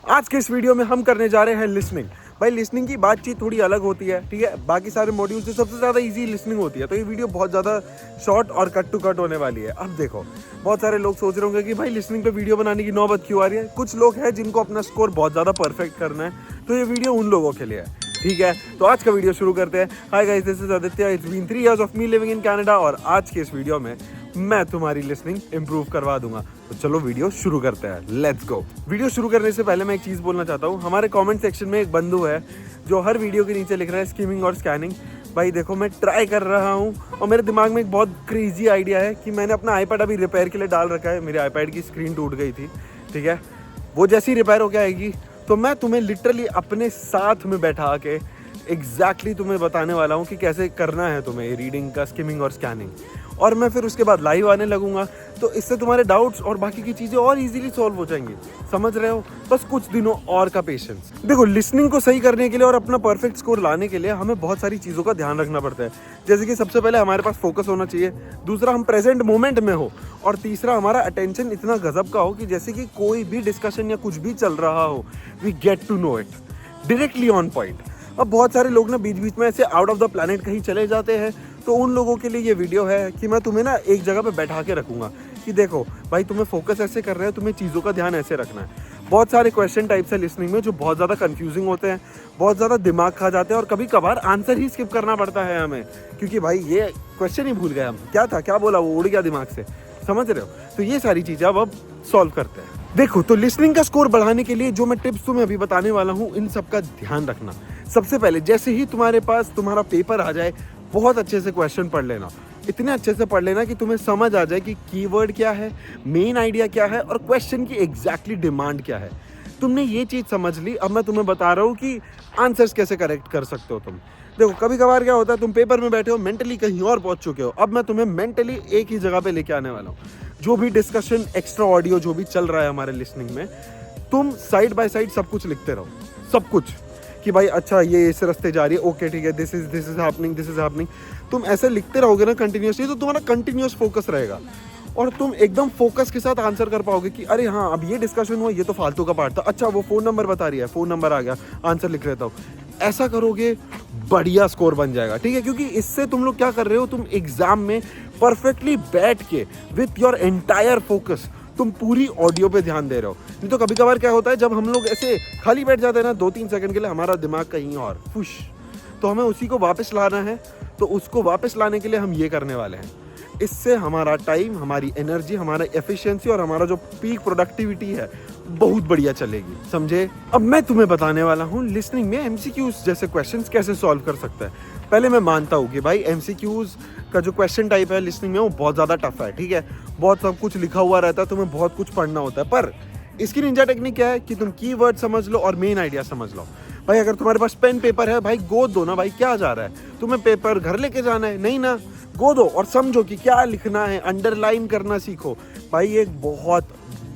आज के इस वीडियो में हम करने जा रहे हैं लिसनिंग। भाई लिसनिंग की बातचीत थोड़ी अलग होती है, ठीक है। बाकी सारे मॉड्यूल से सबसे ज़्यादा इजी लिसनिंग होती है, तो ये वीडियो बहुत ज़्यादा शॉर्ट और कट टू कट होने वाली है। अब देखो, बहुत सारे लोग सोच रहे होंगे कि भाई लिसनिंग पे वीडियो बनाने की नौबत क्यों आ रही है। कुछ लोग हैं जिनको अपना स्कोर बहुत ज़्यादा परफेक्ट करना है, तो ये वीडियो उन लोगों के लिए है, ठीक है। तो आज का वीडियो शुरू करते हैं। Hi guys, this is Aditya. It's been 3 years of me living in Canada और आज के इस वीडियो में मैं तुम्हारी लिसनिंग इंप्रूव करवा दूंगा। तो चलो वीडियो शुरू करते हैं, लेट्स गो। वीडियो शुरू करने से पहले मैं एक चीज़ बोलना चाहता हूँ। हमारे कमेंट सेक्शन में एक बंधु है जो हर वीडियो के नीचे लिख रहा है स्किमिंग और स्कैनिंग। भाई देखो, मैं ट्राई कर रहा हूँ और मेरे दिमाग में एक बहुत क्रेजी आइडिया है कि मैंने अपना आईपैड अभी रिपेयर के लिए डाल रखा है। मेरे आईपैड की स्क्रीन टूट गई थी, ठीक है। वो जैसी रिपेयर होकर आएगी तो मैं तुम्हें लिटरली अपने साथ में बैठा के एग्जैक्टली तुम्हें बताने वाला हूँ कि कैसे करना है तुम्हें रीडिंग का स्किमिंग और स्कैनिंग। और मैं फिर उसके बाद लाइव आने लगूंगा, तो इससे तुम्हारे डाउट्स और बाकी की चीज़ें और इजीली सॉल्व हो जाएंगी। समझ रहे हो? बस कुछ दिनों और का पेशेंस। देखो, लिसनिंग को सही करने के लिए और अपना परफेक्ट स्कोर लाने के लिए हमें बहुत सारी चीज़ों का ध्यान रखना पड़ता है। जैसे कि सबसे पहले हमारे पास फोकस होना चाहिए, दूसरा हम प्रेजेंट मोमेंट में हो, और तीसरा हमारा अटेंशन इतना गजब का हो कि जैसे कि कोई भी डिस्कशन या कुछ भी चल रहा हो, we get to know it directly on point. अब बहुत सारे लोग ना बीच बीच में ऐसे आउट ऑफ द प्लैनेट कहीं चले जाते हैं, तो उन लोगों के लिए ये वीडियो है कि मैं तुम्हें ना एक जगह पे बैठा के रखूंगा कि देखो भाई, तुम्हें फोकस ऐसे कर रहे हो, तुम्हें चीज़ों का ध्यान ऐसे रखना है। बहुत सारे क्वेश्चन टाइप्स है लिसनिंग में जो बहुत ज़्यादा कंफ्यूजिंग होते हैं, बहुत ज़्यादा दिमाग खा जाते हैं और कभी कभार आंसर ही स्किप करना पड़ता है हमें, क्योंकि भाई ये क्वेश्चन ही भूल गए हम, क्या था, क्या बोला, वो उड़ गया दिमाग से। समझ रहे हो? तो ये सारी चीज़ें अब सॉल्व करते हैं। देखो, तो लिसनिंग का स्कोर बढ़ाने के लिए जो मैं टिप्स तुम्हें अभी बताने वाला हूँ, इन सब का ध्यान रखना। सबसे पहले जैसे ही तुम्हारे पास तुम्हारा पेपर आ जाए, बहुत अच्छे से क्वेश्चन पढ़ लेना। इतने अच्छे से पढ़ लेना कि तुम्हें समझ आ जाए कि कीवर्ड क्या है, मेन आइडिया क्या है और क्वेश्चन की एग्जैक्टली डिमांड क्या है। तुमने ये चीज़ समझ ली, अब मैं तुम्हें बता रहा हूँ कि आंसर्स कैसे करेक्ट कर सकते हो तुम। देखो, कभी कभार क्या होता है, तुम पेपर में बैठे हो, मेंटली कहीं और पहुंच चुके हो। अब मैं तुम्हें मेंटली एक ही जगह पे लेके आने वाला हूँ। जो भी डिस्कशन, एक्स्ट्रा ऑडियो जो भी चल रहा है हमारे लिसनिंग में, तुम साइड बाय साइड सब कुछ लिखते रहो, सब कुछ, कि भाई अच्छा ये इस रास्ते जा रही है, ओके ठीक है, this is happening, this is happening. तुम ऐसे लिखते रहोगे ना कंटिन्यूसली, तो तुम्हारा कंटिन्यूस फोकस रहेगा और तुम एकदम फोकस के साथ आंसर कर पाओगे कि अरे हाँ, अब ये डिस्कशन हुआ, ये तो फालतू का पार्ट था, अच्छा वो फ़ोन नंबर बता रही है, फ़ोन नंबर आ गया, आंसर लिख लेता हूँ। ऐसा करोगे, बढ़िया स्कोर बन जाएगा, ठीक है। क्योंकि इससे तुम लोग क्या कर रहे हो, तुम एग्जाम में परफेक्टली बैठ के विथ योर एंटायर फोकस तुम पूरी ऑडियो पे ध्यान दे रहे हो। नहीं तो कभी कभार क्या होता है, जब हम लोग ऐसे खाली बैठ जाते हैं ना 2-3 सेकंड के लिए, हमारा दिमाग कहीं और फुश, तो हमें उसी को वापस लाना है। तो उसको वापस लाने के लिए हम ये करने वाले हैं। इससे हमारा टाइम, हमारी एनर्जी, हमारा एफिशिएंसी और हमारा जो पीक प्रोडक्टिविटी है, बहुत बढ़िया चलेगी, समझे। अब मैं तुम्हें बताने वाला हूँ लिसनिंग में एमसीक्यूज जैसे क्वेश्चंस कैसे सॉल्व कर सकता है। पहले मैं मानता हूँ कि भाई एमसीक्यूज का जो क्वेश्चन टाइप है लिसनिंग में, वो बहुत ज़्यादा टफ है, ठीक है। बहुत सब कुछ लिखा हुआ रहता है, तुम्हें बहुत कुछ पढ़ना होता है। पर इसकी निंजा टेक्निक क्या है कि तुम कीवर्ड समझ लो और मेन आइडिया समझ लो। भाई अगर तुम्हारे पास पेन पेपर है, भाई गोद दो ना, भाई क्या जा रहा है, तुम्हें पेपर घर लेके जाना है, नहीं ना, गो दो और समझो कि क्या लिखना है। अंडरलाइन करना सीखो भाई, एक बहुत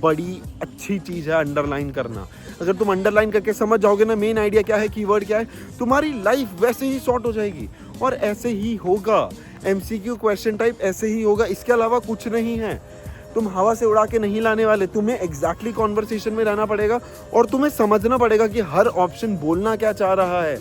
बड़ी अच्छी चीज़ है अंडरलाइन करना। अगर तुम अंडरलाइन करके समझ जाओगे ना मेन आइडिया क्या है, कीवर्ड क्या है, तुम्हारी लाइफ वैसे ही सॉर्ट हो जाएगी। और ऐसे ही होगा, एमसीक्यू क्वेश्चन टाइप ऐसे ही होगा, इसके अलावा कुछ नहीं है। तुम हवा से उड़ा के नहीं लाने वाले, तुम्हें एग्जैक्टली कॉन्वर्सेशन में रहना पड़ेगा और तुम्हें समझना पड़ेगा कि हर ऑप्शन बोलना क्या चाह रहा है।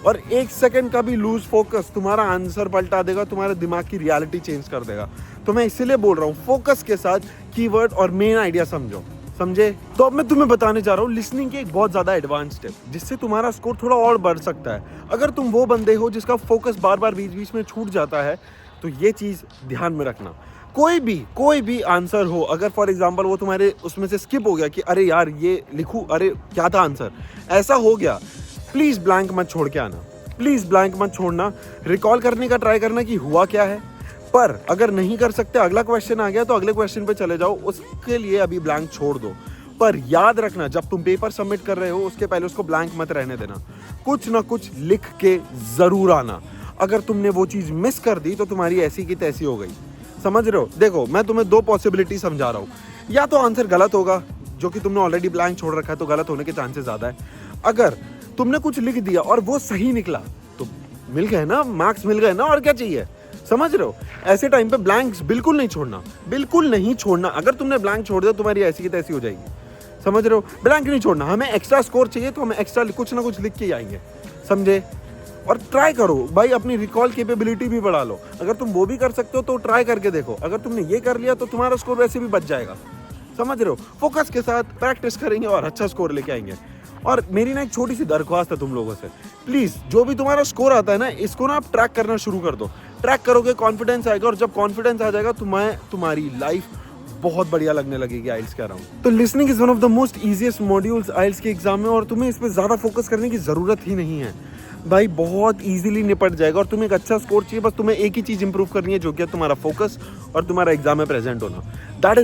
और 1 सेकंड का भी लूज फोकस तुम्हारा आंसर पलटा देगा, तुम्हारे दिमाग की रियलिटी चेंज कर देगा। तो मैं इसीलिए बोल रहा हूँ, फोकस के साथ कीवर्ड और मेन आइडिया समझो, समझे। तो अब मैं तुम्हें बताने जा रहा हूँ लिसनिंग की एक बहुत ज़्यादा एडवांस टिप, जिससे तुम्हारा स्कोर थोड़ा और बढ़ सकता है। अगर तुम वो बंदे हो जिसका फोकस बार बार बीच बीच में छूट जाता है, तो ये चीज़ ध्यान में रखना। कोई भी आंसर हो, अगर फॉर एग्जांपल वो तुम्हारे उसमें से स्किप हो गया कि अरे यार ये लिखूं, अरे क्या था आंसर, ऐसा हो गया, प्लीज़ ब्लैंक मत छोड़ के आना, प्लीज़ ब्लैंक मत छोड़ना। रिकॉल करने का ट्राई करना कि हुआ क्या है। पर अगर नहीं कर सकते, अगला क्वेश्चन आ गया तो अगले क्वेश्चन पे चले जाओ, उसके लिए अभी ब्लैंक छोड़ दो। पर याद रखना, जब तुम पेपर सबमिट कर रहे हो उसके पहले उसको ब्लैंक मत रहने देना, कुछ ना कुछ लिख के ज़रूर आना। अगर तुमने वो चीज़ मिस कर दी तो तुम्हारी ऐसी की तैसी हो गई, समझ रहे हो। देखो, मैं तुम्हें 2 पॉसिबिलिटी समझा रहा हूँ, या तो आंसर गलत होगा, जो कि तुमने ऑलरेडी ब्लैंक छोड़ रखा है, तो गलत होने के चांसेस ज़्यादा है। अगर तुमने कुछ लिख दिया और वो सही निकला तो मिल गए ना, मार्क्स मिल गए ना, और क्या चाहिए, समझ रहे हो। ऐसे टाइम पे ब्लैंक्स बिल्कुल नहीं छोड़ना, बिल्कुल नहीं छोड़ना। अगर तुमने ब्लैंक छोड़ दिया तुम्हारी ऐसी की तैसी हो जाएगी, समझ रहे हो? ब्लैंक नहीं छोड़ना, हमें एक्स्ट्रा स्कोर चाहिए तो हमें एक्स्ट्रा कुछ ना कुछ लिख के ही आएंगे, समझे? और ट्राई करो भाई, अपनी रिकॉल कैपेबिलिटी भी बढ़ा लो। अगर तुम वो भी कर सकते हो तो ट्राई करके देखो। अगर तुमने ये कर लिया तो तुम्हारा स्कोर वैसे भी बच जाएगा, समझ रहे हो? फोकस के साथ प्रैक्टिस करेंगे और अच्छा स्कोर लेके आएंगे। और मेरी ना एक छोटी सी दरख्वास्त है तुम लोगों से, प्लीज़ जो भी तुम्हारा स्कोर आता है ना, इसको ना आप ट्रैक करना शुरू कर दो। ट्रैक करोगे कॉन्फिडेंस आएगा, और जब कॉन्फिडेंस आ जाएगा तुम्हारी लाइफ बहुत बढ़िया लगने लगेगी आइल्स कह रहा हूँ। तो listening is one of the most easiest modules IELTS के एग्जाम में, और तुम्हें इस पर ज़्यादा फोकस करने की ज़रूरत ही नहीं है भाई, बहुत इजीली निपट जाएगा। और तुम्हें एक अच्छा स्कोर चाहिए, बस तुम्हें एक ही चीज़ इंप्रूव करनी है, जो कि है तुम्हारा फोकस और तुम्हारा एग्जाम में प्रेजेंट होना। That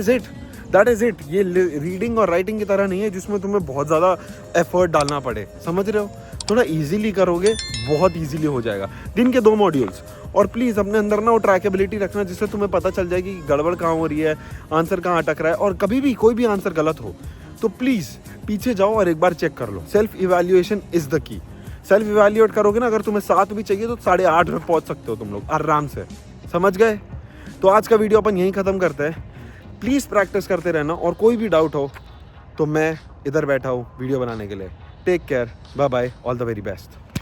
is it. ये रीडिंग और राइटिंग की तरह नहीं है जिसमें तुम्हें बहुत ज़्यादा एफर्ट डालना पड़े, समझ रहे हो? थोड़ा इजीली करोगे, बहुत इजीली हो जाएगा। दिन के 2 मॉड्यूल्स, और प्लीज़ अपने अंदर ना वो ट्रैकेबिलिटी रखना, जिससे तुम्हें पता चल जाएगी कि गड़बड़ कहाँ हो रही है, आंसर कहाँ अटक रहा है। और कभी भी कोई भी आंसर गलत हो तो प्लीज़ पीछे जाओ और एक बार चेक कर लो। Self evaluation is the key. Self evaluate करोगे ना, अगर तुम्हें 7 भी चाहिए तो 8.5 में पहुंच सकते हो तुम लोग आराम से, समझ गए? तो आज का वीडियो अपन यहीं ख़त्म करते हैं। प्लीज़ प्रैक्टिस करते रहना, और कोई भी डाउट हो तो मैं इधर बैठा हूँ वीडियो बनाने के लिए। Take care, bye bye, all the very best.